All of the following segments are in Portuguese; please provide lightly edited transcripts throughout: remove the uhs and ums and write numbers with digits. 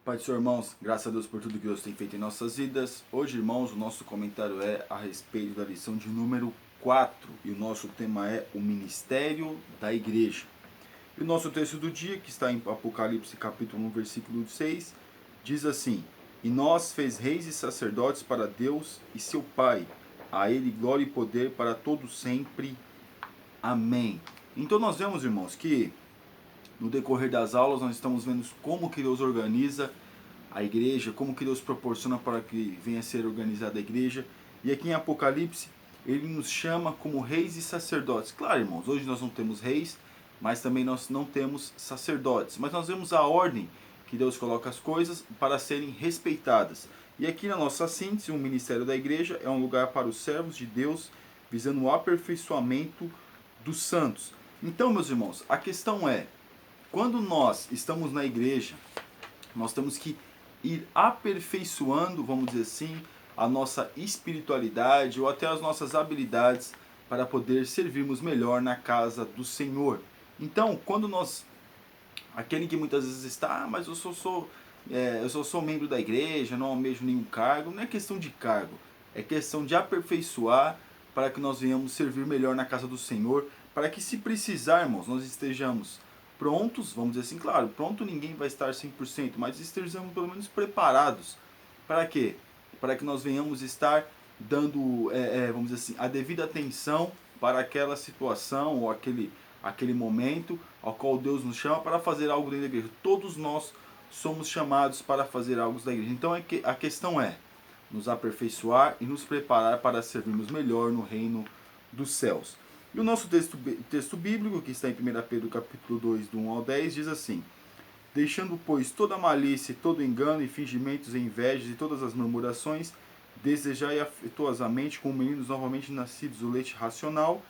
Pai do Senhor, irmãos, graças a Deus por tudo que Deus tem feito em nossas vidas. Hoje, irmãos, o nosso comentário é a respeito da lição de número 4 e o nosso tema é o ministério da igreja. E o nosso texto do dia, que está em Apocalipse capítulo 1, versículo 6, diz assim: E nós fez reis e sacerdotes para Deus e seu Pai, a ele glória e poder para todos sempre. Amém. Então nós vemos, irmãos, que no decorrer das aulas nós estamos vendo como que Deus organiza a igreja, como que Deus proporciona para que venha a ser organizada a igreja. E aqui em Apocalipse, ele nos chama como reis e sacerdotes. Claro, irmãos, hoje nós não temos reis, mas também nós não temos sacerdotes. Mas nós vemos a ordem que Deus coloca as coisas para serem respeitadas. E aqui na nossa síntese, o ministério da igreja é um lugar para os servos de Deus, visando o aperfeiçoamento dos santos. Então, meus irmãos, a questão é, quando nós estamos na igreja, nós temos que ir aperfeiçoando, vamos dizer assim, a nossa espiritualidade ou até as nossas habilidades para poder servirmos melhor na casa do Senhor. Então, quando nós, aquele que muitas vezes está, mas eu sou membro da igreja, não almejo nenhum cargo, não é questão de cargo, é questão de aperfeiçoar para que nós venhamos servir melhor na casa do Senhor, para que se precisar, irmãos, nós estejamos prontos, vamos dizer assim, claro, pronto ninguém vai estar 100%, mas estejamos pelo menos preparados. Para quê? Para que nós venhamos estar dando, vamos dizer assim, a devida atenção para aquela situação ou aquele momento ao qual Deus nos chama para fazer algo dentro da igreja. Todos nós somos chamados para fazer algo da igreja. Então a questão é nos aperfeiçoar e nos preparar para servirmos melhor no reino dos céus. E o nosso texto bíblico, que está em 1 Pedro capítulo 2, do 1 ao 10, diz assim: Deixando, pois, toda malícia, todo engano e fingimentos e invejas e todas as murmurações, desejai afetuosamente como meninos novamente nascidos o leite racional,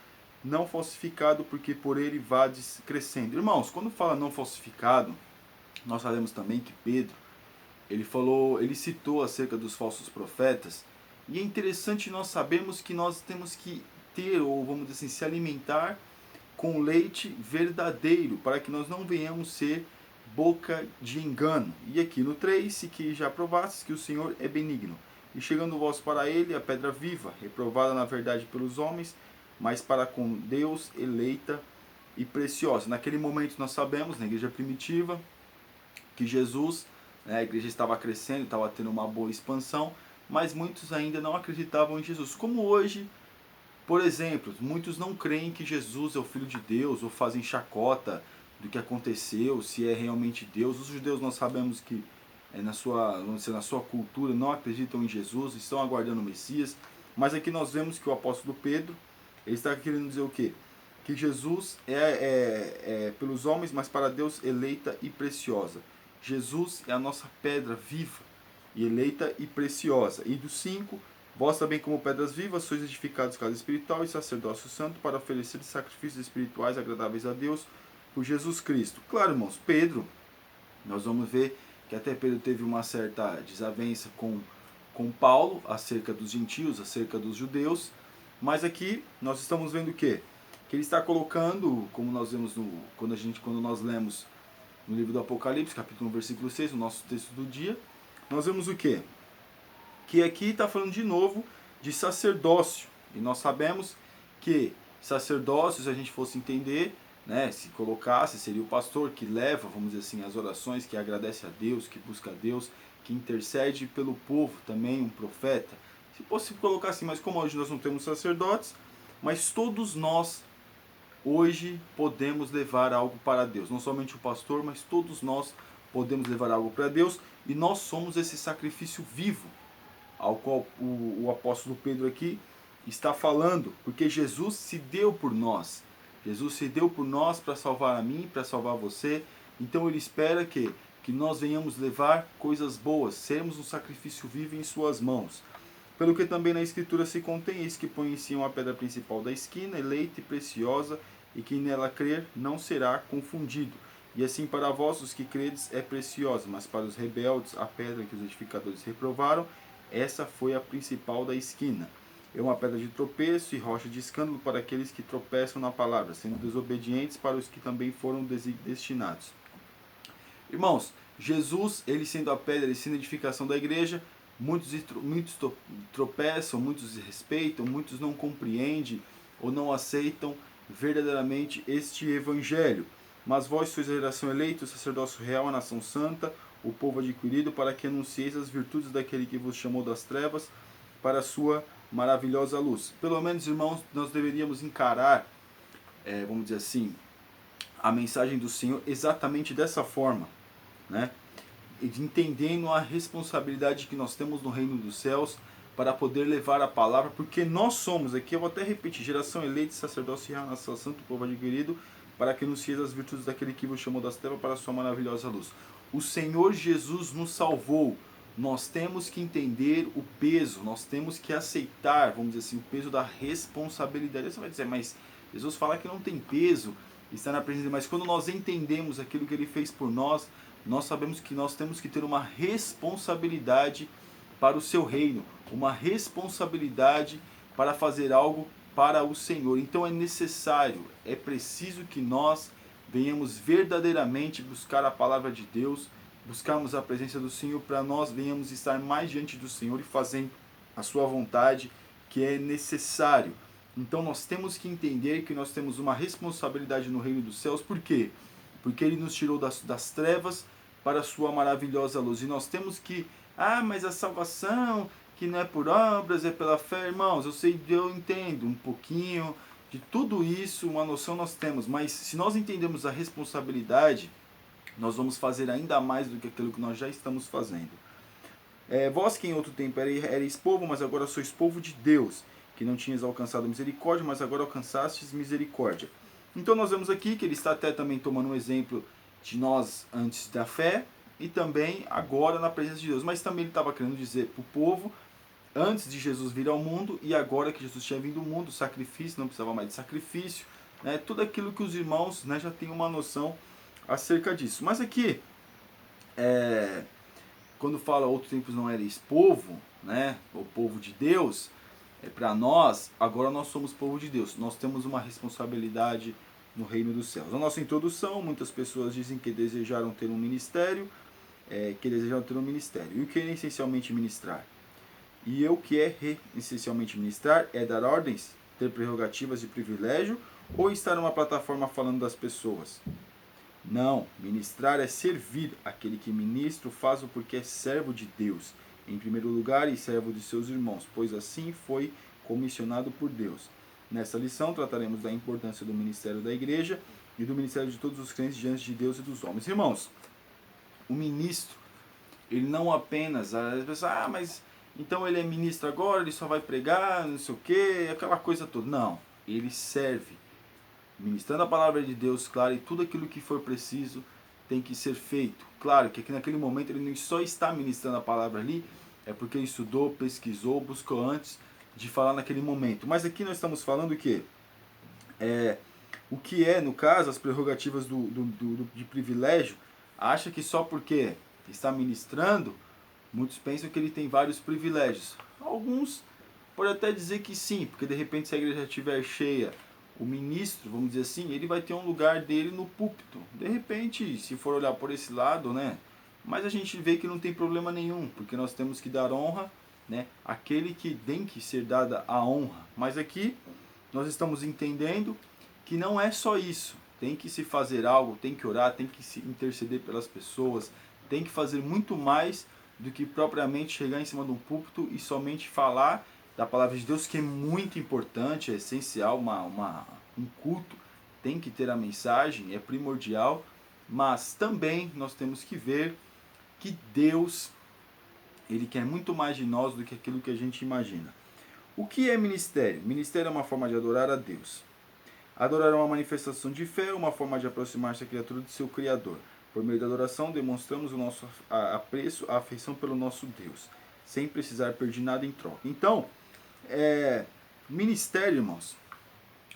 não falsificado, porque por ele vades crescendo. Irmãos, quando fala não falsificado, nós sabemos também que Pedro, ele citou acerca dos falsos profetas, e é interessante nós sabermos que nós temos que ter, ou vamos dizer assim, se alimentar com leite verdadeiro, para que nós não venhamos ser boca de engano. E aqui no 3, se que já provastes que o Senhor é benigno, e chegando vós para ele, a pedra viva, reprovada na verdade pelos homens, mas para com Deus eleita e preciosa. Naquele momento nós sabemos, na igreja primitiva, que Jesus, né, a igreja estava crescendo, estava tendo uma boa expansão, mas muitos ainda não acreditavam em Jesus. Como hoje, por exemplo, muitos não creem que Jesus é o Filho de Deus, ou fazem chacota do que aconteceu, se é realmente Deus. Os judeus nós sabemos que vamos dizer, na sua cultura não acreditam em Jesus, estão aguardando o Messias. Mas aqui nós vemos que o apóstolo Pedro, ele está querendo dizer o quê? Que Jesus é pelos homens, mas para Deus eleita e preciosa. Jesus é a nossa pedra viva, e eleita e preciosa. E do 5, vós também como pedras vivas sois edificados casa espiritual e sacerdócio santo para oferecer sacrifícios espirituais agradáveis a Deus por Jesus Cristo. Claro, irmãos, Pedro, nós vamos ver que até Pedro teve uma certa desavença com Paulo acerca dos gentios, acerca dos judeus, mas aqui nós estamos vendo o quê? Que ele está colocando, como nós vemos quando nós lemos no livro do Apocalipse, capítulo 1, versículo 6, o nosso texto do dia, nós vemos o quê? Que aqui está falando de novo de sacerdócio. E nós sabemos que sacerdócio, se a gente fosse entender, né, se colocasse, seria o pastor que leva, vamos dizer assim, as orações, que agradece a Deus, que busca a Deus, que intercede pelo povo, também um profeta. Se fosse colocar assim, mas como hoje nós não temos sacerdotes, mas todos nós hoje podemos levar algo para Deus. Não somente o pastor, mas todos nós podemos levar algo para Deus, e nós somos esse sacrifício vivo ao qual o apóstolo Pedro aqui está falando, porque Jesus se deu por nós. Jesus se deu por nós para salvar a mim, para salvar você. Então ele espera que nós venhamos levar coisas boas, sermos um sacrifício vivo em suas mãos. Pelo que também na Escritura se contém, eis que põe em si uma pedra principal da esquina, eleita e preciosa, e quem nela crer não será confundido. E assim para vós, os que credes, é preciosa, mas para os rebeldes, a pedra que os edificadores reprovaram, essa foi a principal da esquina. É uma pedra de tropeço e rocha de escândalo para aqueles que tropeçam na palavra, sendo desobedientes para os que também foram destinados. Irmãos, Jesus, ele sendo a pedra, ele sendo a edificação da igreja, muitos tropeçam, muitos respeitam, muitos não compreendem ou não aceitam verdadeiramente este evangelho. Mas vós sois a geração eleita, o sacerdócio real, a nação santa, o povo adquirido, para que anuncieis as virtudes daquele que vos chamou das trevas para a sua maravilhosa luz. Pelo menos, irmãos, nós deveríamos encarar, vamos dizer assim, a mensagem do Senhor exatamente dessa forma, né? Entendendo a responsabilidade que nós temos no reino dos céus para poder levar a palavra, porque nós somos, aqui eu vou até repetir, geração eleita, sacerdócio real, nação santa, povo adquirido, para que anuncieis as virtudes daquele que vos chamou das trevas para a sua maravilhosa luz. O Senhor Jesus nos salvou. Nós temos que entender o peso, nós temos que aceitar, vamos dizer assim, o peso da responsabilidade. Você vai dizer, mas Jesus fala que não tem peso, está na presença, mas quando nós entendemos aquilo que ele fez por nós, nós sabemos que nós temos que ter uma responsabilidade para o seu reino, uma responsabilidade para fazer algo para o Senhor. Então é necessário, é preciso que nós venhamos verdadeiramente buscar a palavra de Deus, buscarmos a presença do Senhor, para nós venhamos estar mais diante do Senhor e fazendo a sua vontade, que é necessário. Então nós temos que entender que nós temos uma responsabilidade no reino dos céus. Por quê? Porque ele nos tirou das trevas para a sua maravilhosa luz. E nós temos que, mas a salvação, que não é por obras, é pela fé. Irmãos, eu entendo um pouquinho de tudo isso, uma noção nós temos. Mas se nós entendemos a responsabilidade, nós vamos fazer ainda mais do que aquilo que nós já estamos fazendo. Vós que em outro tempo erais povo, mas agora sois povo de Deus, que não tinhas alcançado misericórdia, mas agora alcançastes misericórdia. Então nós vemos aqui que ele está até também tomando um exemplo de nós antes da fé e também agora na presença de Deus. Mas também ele estava querendo dizer para o povo, antes de Jesus vir ao mundo e agora que Jesus tinha vindo ao mundo, sacrifício, não precisava mais de sacrifício, né? Tudo aquilo que os irmãos, né, já têm uma noção acerca disso. Mas aqui, quando fala outros tempos não erais povo, né, o povo de Deus, para nós, agora nós somos povo de Deus. Nós temos uma responsabilidade no reino dos céus. Na nossa introdução, muitas pessoas dizem que desejaram ter um ministério, E o que é essencialmente ministrar? E o que é essencialmente ministrar é dar ordens, ter prerrogativas e privilégio, ou estar numa plataforma falando das pessoas? Não, ministrar é servir. Aquele que ministra faz-o porque é servo de Deus, em primeiro lugar, e servo de seus irmãos, pois assim foi comissionado por Deus. Nessa lição trataremos da importância do ministério da igreja e do ministério de todos os crentes diante de Deus e dos homens. Irmãos, o ministro, ele não apenas, as pessoas, mas então ele é ministro agora, ele só vai pregar, não sei o que, aquela coisa toda. Não, ele serve, ministrando a palavra de Deus, claro, e tudo aquilo que for preciso tem que ser feito. Claro que aqui naquele momento ele não só está ministrando a palavra ali, é porque ele estudou, pesquisou, buscou antes de falar naquele momento. Mas aqui nós estamos falando o que no caso, as prerrogativas de privilégio. Acha que só porque está ministrando, muitos pensam que ele tem vários privilégios. Alguns podem até dizer que sim, porque de repente se a igreja estiver cheia, o ministro, vamos dizer assim, ele vai ter um lugar dele no púlpito. De repente, se for olhar por esse lado, né? Mas a gente vê que não tem problema nenhum, porque nós temos que dar honra, né? Aquele que tem que ser dada a honra. Mas aqui nós estamos entendendo que não é só isso. Tem que se fazer algo, tem que orar, tem que se interceder pelas pessoas, tem que fazer muito mais do que propriamente chegar em cima de um púlpito e somente falar da palavra de Deus, que é muito importante, é essencial, um culto tem que ter a mensagem, é primordial, mas também nós temos que ver que Deus, ele quer muito mais de nós do que aquilo que a gente imagina. O que é ministério? Ministério é uma forma de adorar a Deus. Adorar é uma manifestação de fé, uma forma de aproximar-se da criatura do seu Criador. Por meio da adoração, demonstramos o nosso apreço, a afeição pelo nosso Deus, sem precisar pedir nada em troca. Então, ministério, irmãos,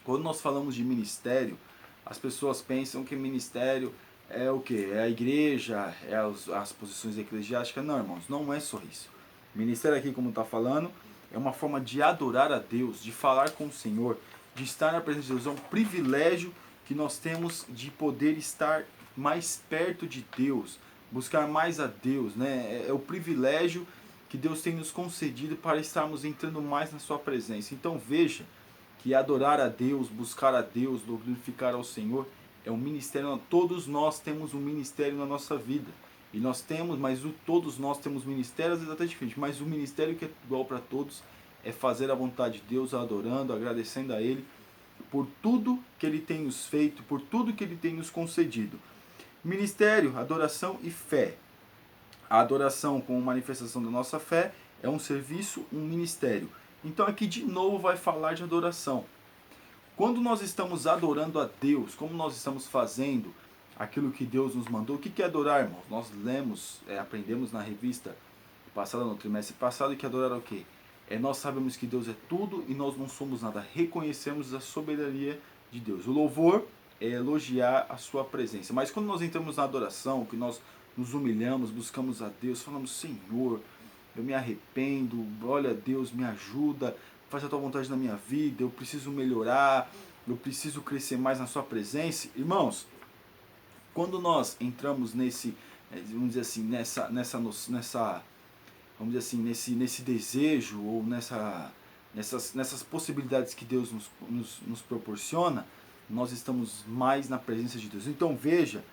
quando nós falamos de ministério, as pessoas pensam que ministério é o quê? É a igreja, é as posições eclesiásticas. Não, irmãos, não é só isso. Ministério aqui, como está falando, é uma forma de adorar a Deus, de falar com o Senhor, de estar na presença de Deus. É um privilégio que nós temos de poder estar mais perto de Deus, buscar mais a Deus, né? É o privilégio que Deus tem nos concedido para estarmos entrando mais na sua presença. Então veja que adorar a Deus, buscar a Deus, glorificar ao Senhor é um ministério. Todos nós temos um ministério na nossa vida. E nós temos, mas todos nós temos ministérios exatamente diferentes. Mas o ministério que é igual para todos é fazer a vontade de Deus, adorando, agradecendo a Ele por tudo que Ele tem nos feito, por tudo que Ele tem nos concedido. Ministério, adoração e fé. A adoração como manifestação da nossa fé é um serviço, um ministério. Então aqui de novo vai falar de adoração. Quando nós estamos adorando a Deus, como nós estamos fazendo aquilo que Deus nos mandou, o que é adorar, irmãos? Nós lemos, aprendemos na revista passada, no trimestre passado, que adorar é o quê? Nós sabemos que Deus é tudo e nós não somos nada. Reconhecemos a soberania de Deus. O louvor é elogiar a sua presença. Mas quando nós entramos na adoração, que nós nos humilhamos, buscamos a Deus, falamos, Senhor, eu me arrependo, olha Deus, me ajuda, faz a tua vontade na minha vida, eu preciso melhorar, eu preciso crescer mais na sua presença. Irmãos, quando nós entramos nesse, vamos dizer assim, vamos dizer assim, nesse desejo ou nessas possibilidades que Deus nos proporciona, nós estamos mais na presença de Deus. Então veja,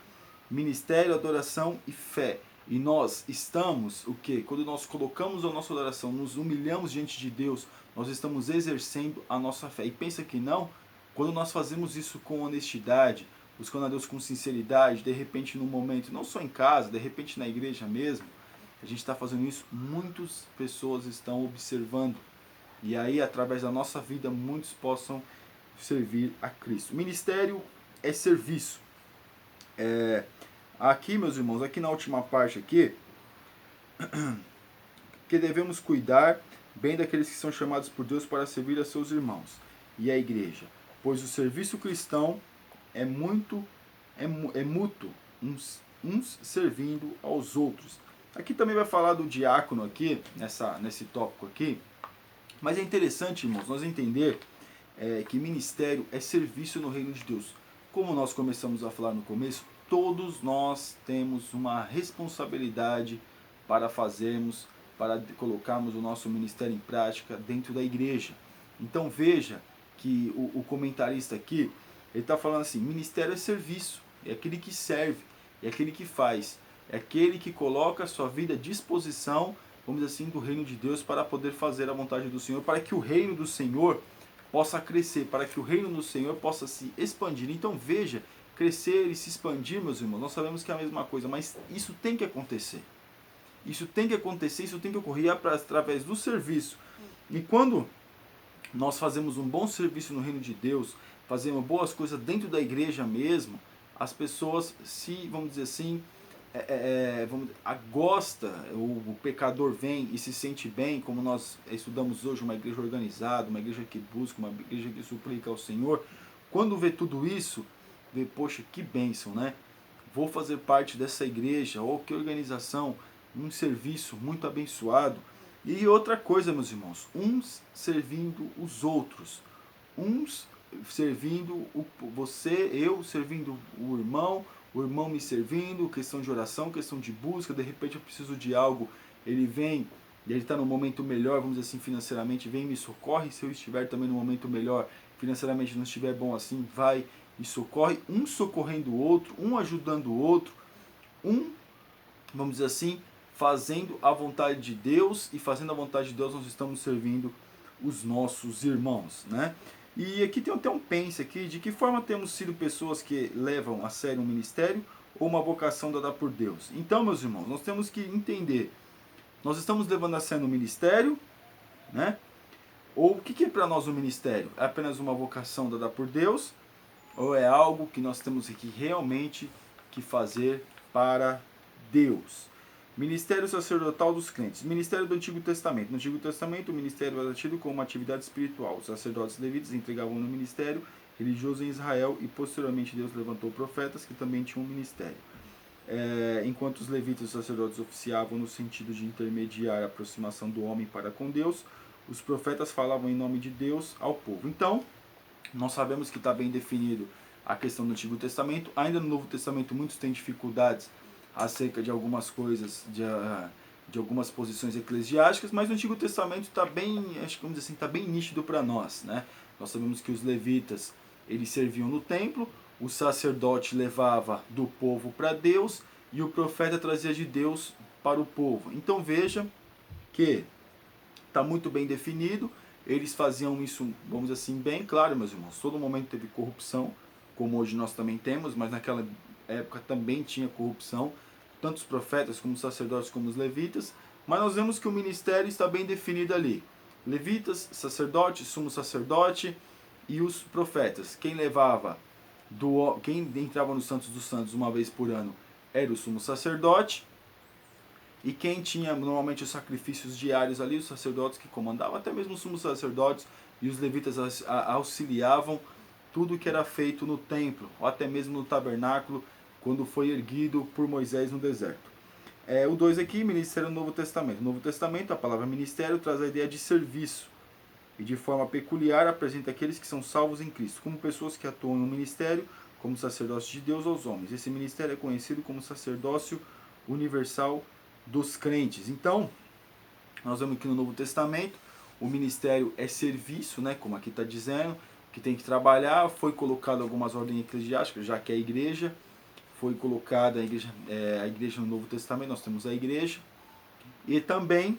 ministério, adoração e fé. E nós estamos, o quê? Quando nós colocamos a nossa adoração, nos humilhamos diante de Deus, nós estamos exercendo a nossa fé. E pensa que não, quando nós fazemos isso com honestidade, buscando a Deus com sinceridade, de repente no momento, não só em casa, de repente na igreja mesmo, a gente está fazendo isso, muitas pessoas estão observando. E aí, através da nossa vida, muitos possam servir a Cristo. Ministério é serviço. Aqui, meus irmãos, aqui na última parte aqui, que devemos cuidar bem daqueles que são chamados por Deus para servir a seus irmãos e a igreja, pois o serviço cristão é mútuo, uns servindo aos outros. Aqui também vai falar do diácono aqui, nesse tópico aqui, mas é interessante, irmãos, nós entender que ministério é serviço no reino de Deus. Como nós começamos a falar no começo, todos nós temos uma responsabilidade para fazermos, para colocarmos o nosso ministério em prática dentro da igreja. Então veja que o comentarista aqui, ele está falando assim, ministério é serviço, é aquele que serve, é aquele que faz, é aquele que coloca a sua vida à disposição, vamos dizer assim, do reino de Deus para poder fazer a vontade do Senhor, para que o reino do Senhor possa crescer, para que o reino do Senhor possa se expandir. Então veja, crescer e se expandir, meus irmãos, nós sabemos que é a mesma coisa, mas isso tem que acontecer. Isso tem que acontecer, isso tem que ocorrer através do serviço. E quando nós fazemos um bom serviço no reino de Deus, fazemos boas coisas dentro da igreja mesmo, as pessoas se, vamos dizer assim, gosta, o pecador vem e se sente bem, como nós estudamos hoje, uma igreja organizada, uma igreja que busca, uma igreja que suplica ao Senhor. Quando vê tudo isso, vê, poxa, que bênção, né? Vou fazer parte dessa igreja, ou que organização, um serviço muito abençoado. E outra coisa, meus irmãos, uns servindo os outros, uns servindo você, eu servindo o irmão me servindo, questão de oração, questão de busca, de repente eu preciso de algo, ele vem, ele está no momento melhor, vamos dizer assim, financeiramente, vem e me socorre, se eu estiver também no momento melhor, financeiramente não estiver bom assim, vai e socorre, um socorrendo o outro, um ajudando o outro, vamos dizer assim, fazendo a vontade de Deus, e fazendo a vontade de Deus nós estamos servindo os nossos irmãos, né? E aqui tem até um pense aqui, de que forma temos sido pessoas que levam a sério um ministério ou uma vocação dada por Deus. Então, meus irmãos, nós temos que entender, nós estamos levando a sério um ministério, né? Ou o que é para nós um ministério? É apenas uma vocação dada por Deus, ou é algo que nós temos que realmente que fazer para Deus? Ministério sacerdotal dos crentes. Ministério do Antigo Testamento. No Antigo Testamento, o ministério era tido como uma atividade espiritual. Os sacerdotes levitas entregavam no ministério religioso em Israel e posteriormente Deus levantou profetas que também tinham um ministério. Enquanto os levitas e os sacerdotes oficiavam no sentido de intermediar a aproximação do homem para com Deus, os profetas falavam em nome de Deus ao povo. Então, nós sabemos que está bem definido a questão do Antigo Testamento. Ainda no Novo Testamento muitos têm dificuldades acerca de algumas coisas, de algumas posições eclesiásticas, mas o Antigo Testamento está bem, acho que vamos dizer assim, está bem nítido para nós, né? Nós sabemos que os levitas, eles serviam no templo, o sacerdote levava do povo para Deus e o profeta trazia de Deus para o povo. Então veja que está muito bem definido, eles faziam isso, vamos dizer assim, bem claro, meus irmãos. Todo momento teve corrupção, como hoje nós também temos, mas naquela época também tinha corrupção, tanto os profetas como os sacerdotes como os levitas, mas nós vemos que o ministério está bem definido ali. Levitas, sacerdote, sumo sacerdote e os profetas. Quem entrava no Santos dos Santos uma vez por ano era o sumo sacerdote, e quem tinha normalmente os sacrifícios diários ali, os sacerdotes que comandavam, até mesmo os sumos sacerdotes e os levitas auxiliavam tudo que era feito no templo, ou até mesmo no tabernáculo, quando foi erguido por Moisés no deserto. O 2 aqui, ministério no Novo Testamento. No Novo Testamento, a palavra ministério traz a ideia de serviço, e de forma peculiar apresenta aqueles que são salvos em Cristo, como pessoas que atuam no ministério, como sacerdócio de Deus aos homens. Esse ministério é conhecido como sacerdócio universal dos crentes. Então, nós vemos que no Novo Testamento o ministério é serviço, né, como aqui está dizendo, que tem que trabalhar. Foi colocado algumas ordens eclesiásticas, já que a igreja foi colocada, a igreja no Novo Testamento, nós temos a igreja, e também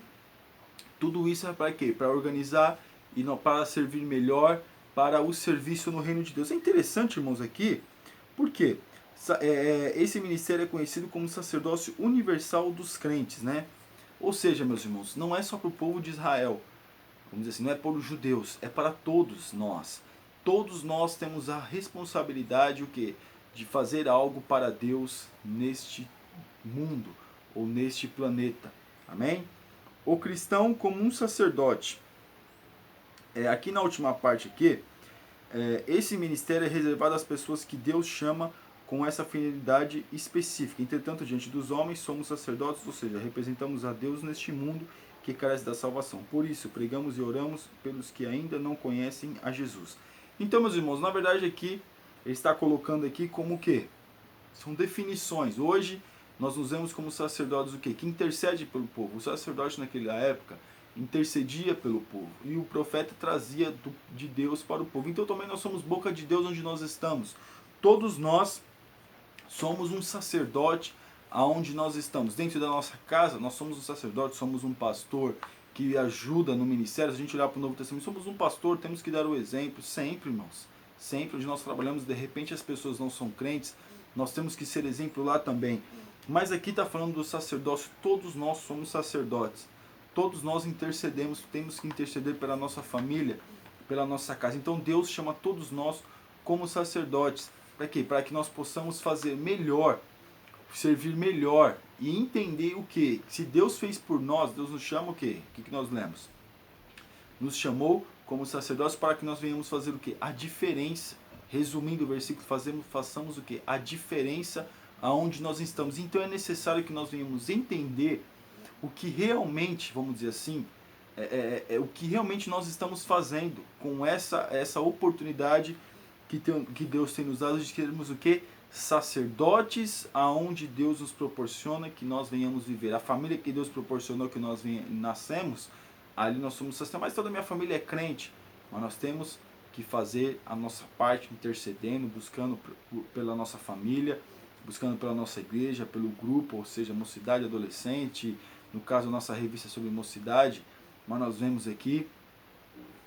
tudo isso é para quê? Para organizar e para servir melhor para o serviço no reino de Deus. É interessante, irmãos, aqui, porque esse ministério é conhecido como sacerdócio universal dos crentes, né? Ou seja, meus irmãos, não é só para o povo de Israel, vamos dizer assim, não é para os judeus, é para todos nós. Todos nós temos a responsabilidade, o quê? De fazer algo para Deus neste mundo ou neste planeta. Amém? O cristão como um sacerdote. Aqui na última parte aqui, esse ministério é reservado às pessoas que Deus chama com essa finalidade específica. Entretanto, diante dos homens, somos sacerdotes, ou seja, representamos a Deus neste mundo que carece da salvação. Por isso, pregamos e oramos pelos que ainda não conhecem a Jesus. Então, meus irmãos, na verdade aqui, ele está colocando aqui como o quê? São definições. Hoje, nós nos vemos como sacerdotes o quê? Que intercede pelo povo. O sacerdote naquela época intercedia pelo povo. E o profeta trazia de Deus para o povo. Então também nós somos boca de Deus onde nós estamos. Todos nós somos um sacerdote aonde nós estamos. Dentro da nossa casa, nós somos um sacerdote, somos um pastor que ajuda no ministério. Se a gente olhar para o Novo Testamento, somos um pastor, temos que dar o exemplo sempre, irmãos. Sempre onde nós trabalhamos, de repente as pessoas não são crentes, nós temos que ser exemplo lá também. Mas aqui está falando do sacerdócio, todos nós somos sacerdotes. Todos nós intercedemos, temos que interceder pela nossa família, pela nossa casa. Então Deus chama todos nós como sacerdotes. Para quê? Para que nós possamos fazer melhor, servir melhor e entender o que? Se Deus fez por nós, Deus nos chama o quê? O que nós lemos? Nos chamou como sacerdotes para que nós venhamos fazer o quê? A diferença. Resumindo o versículo, façamos o quê? A diferença aonde nós estamos. Então é necessário que nós venhamos entender o que realmente, vamos dizer assim, o que realmente nós estamos fazendo com essa oportunidade que Deus tem nos dado de sermos o quê? Sacerdotes aonde Deus nos proporciona que nós venhamos viver. A família que Deus proporcionou que nós nascemos, ali nós somos sacerdotes. Mas toda a minha família é crente, mas nós temos que fazer a nossa parte, intercedendo, buscando pela nossa família, buscando pela nossa igreja, pelo grupo, ou seja, mocidade, adolescente, no caso a nossa revista sobre mocidade. Mas nós vemos aqui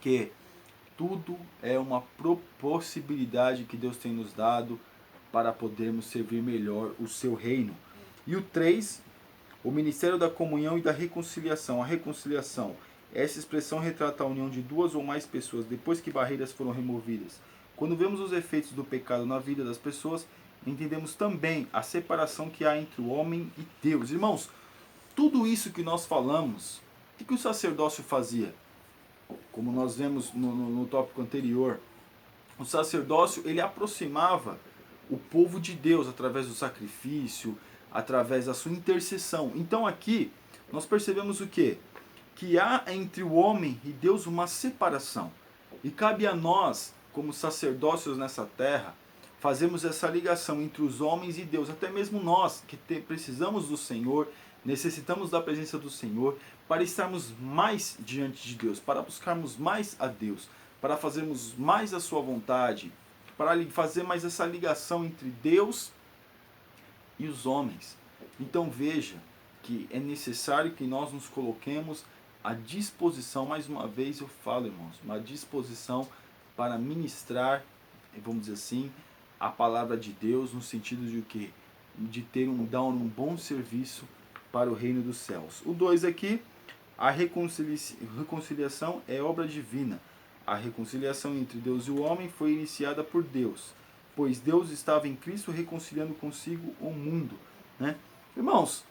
que tudo é uma possibilidade que Deus tem nos dado para podermos servir melhor o seu reino. E o 3, o ministério da comunhão e da reconciliação. A reconciliação, essa expressão retrata a união de duas ou mais pessoas depois que barreiras foram removidas. Quando vemos os efeitos do pecado na vida das pessoas, entendemos também a separação que há entre o homem e Deus. Irmãos, tudo isso que nós falamos, o que o sacerdócio fazia? Como nós vemos no tópico anterior, o sacerdócio ele aproximava o povo de Deus através do sacrifício, através da sua intercessão. Então aqui nós percebemos o quê? Que há entre o homem e Deus uma separação. E cabe a nós, como sacerdócios nessa terra, fazemos essa ligação entre os homens e Deus, até mesmo nós que precisamos do Senhor, necessitamos da presença do Senhor para estarmos mais diante de Deus, para buscarmos mais a Deus, para fazermos mais a sua vontade, para fazer mais essa ligação entre Deus e os homens. Então veja que é necessário que nós nos coloquemos à disposição, mais uma vez eu falo, irmãos, uma disposição para ministrar, vamos dizer assim, a palavra de Deus, no sentido de o quê? De dar um bom serviço para o reino dos céus. O 2 aqui, a reconciliação é obra divina. A reconciliação entre Deus e o homem foi iniciada por Deus, pois Deus estava em Cristo reconciliando consigo o mundo, né? Irmãos,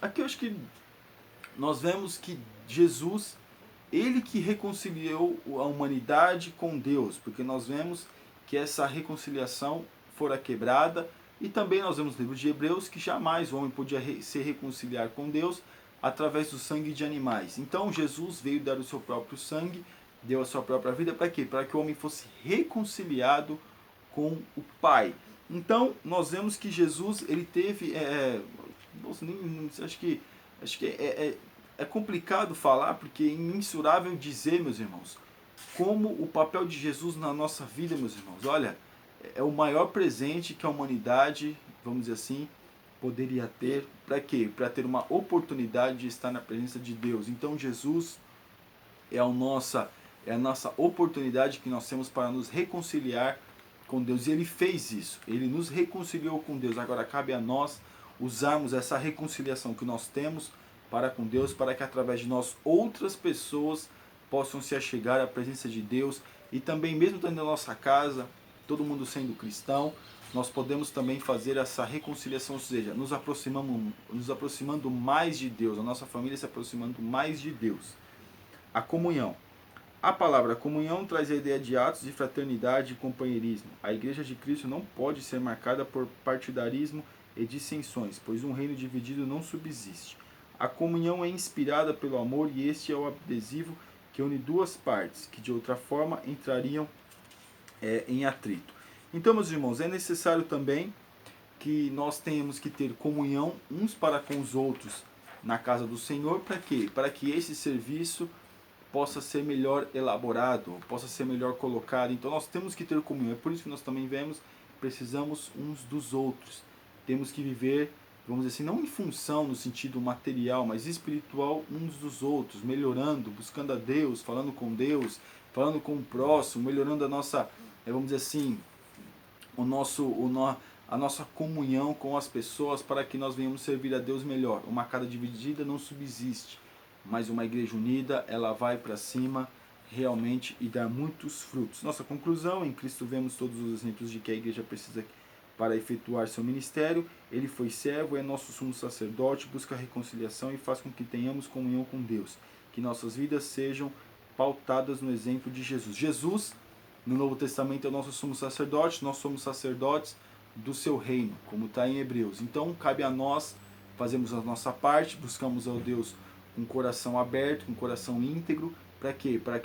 aqui eu acho que nós vemos que Jesus, ele que reconciliou a humanidade com Deus, porque nós vemos que essa reconciliação fora quebrada, e também nós vemos no livro de Hebreus que jamais o homem podia se reconciliar com Deus através do sangue de animais. Então Jesus veio dar o seu próprio sangue, deu a sua própria vida, para quê? Para que o homem fosse reconciliado com o Pai. Então nós vemos que Jesus, ele teve, acho que é complicado falar, porque é imensurável dizer, meus irmãos, como o papel de Jesus na nossa vida, meus irmãos, olha, é o maior presente que a humanidade, vamos dizer assim, poderia ter. Para quê? Para ter uma oportunidade de estar na presença de Deus. Então Jesus é a nossa oportunidade que nós temos para nos reconciliar com Deus. E ele fez isso, ele nos reconciliou com Deus. Agora cabe a nós usarmos essa reconciliação que nós temos para com Deus, para que através de nós outras pessoas possam se achegar à presença de Deus. E também, mesmo dentro da nossa casa, todo mundo sendo cristão, nós podemos também fazer essa reconciliação, ou seja, nos aproximando mais de Deus, a nossa família se aproximando mais de Deus. A comunhão. A palavra comunhão traz a ideia de atos de fraternidade e companheirismo. A Igreja de Cristo não pode ser marcada por partidarismo e dissensões, pois um reino dividido não subsiste. A comunhão é inspirada pelo amor, e este é o adesivo que une duas partes, que de outra forma entrariam em atrito. Então, meus irmãos, é necessário também que nós tenhamos que ter comunhão uns para com os outros na casa do Senhor. Para quê? Para que esse serviço possa ser melhor elaborado, possa ser melhor colocado. Então nós temos que ter comunhão. É por isso que nós também precisamos uns dos outros. Temos que viver, vamos dizer assim, não em função no sentido material, mas espiritual uns dos outros, melhorando, buscando a Deus, falando com Deus, falando com o próximo, melhorando a nossa, vamos dizer assim, a nossa comunhão com as pessoas, para que nós venhamos servir a Deus melhor. Uma casa dividida não subsiste, mas uma igreja unida, ela vai para cima realmente e dá muitos frutos. Nossa conclusão: em Cristo vemos todos os exemplos de que a igreja precisa para efetuar seu ministério. Ele foi servo, é nosso sumo sacerdote, busca a reconciliação e faz com que tenhamos comunhão com Deus. Que nossas vidas sejam pautadas no exemplo de Jesus. Jesus, no Novo Testamento, é o nosso sumo sacerdote, nós somos sacerdotes do seu reino, como está em Hebreus. Então cabe a nós fazermos a nossa parte, buscamos ao Deus com coração aberto, com coração íntegro. Para quê? Para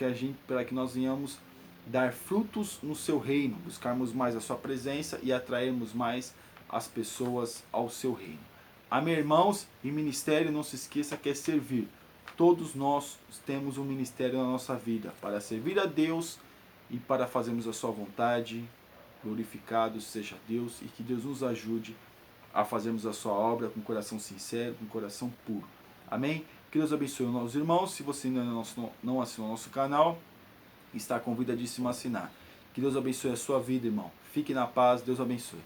que nós venhamos dar frutos no seu reino, buscarmos mais a sua presença e atrairmos mais as pessoas ao seu reino. Amém, irmãos? E ministério, não se esqueça que é servir. Todos nós temos um ministério na nossa vida para servir a Deus e para fazermos a sua vontade. Glorificado seja Deus, e que Deus nos ajude a fazermos a sua obra com coração sincero, com coração puro. Amém? Que Deus abençoe os nossos irmãos. Se você ainda não assinou o nosso canal, está convidadíssimo a assinar. Que Deus abençoe a sua vida, irmão. Fique na paz. Deus abençoe.